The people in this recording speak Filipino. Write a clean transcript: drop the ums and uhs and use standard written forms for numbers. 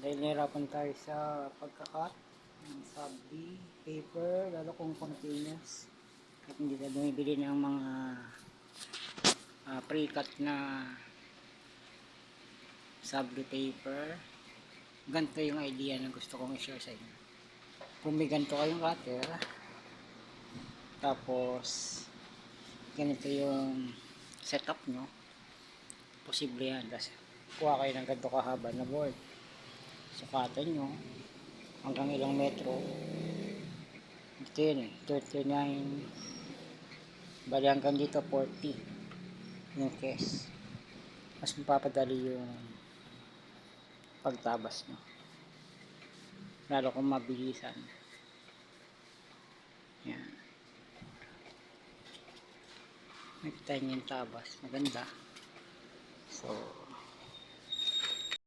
Dahil nahirapan tayo sa pagkakat ng subdi, paper, lalo kung continuous. At hindi tayo bumibili ng mga pre-cut na subdi paper. Ganito yung idea na gusto kong i-share sa inyo. Kung may ganito kayong cutter, tapos ganito yung setup nyo, posible yan. Tapos kuha kayo ng ganito kahaba na board, sukatan nyo hanggang ilang metro. Ito yun 39, bali hanggang dito 40 yung case. Mas mapapadali yung pagtabas nyo, lalo kung mabilisan. Yan, nakita nyo yung tabas, maganda. So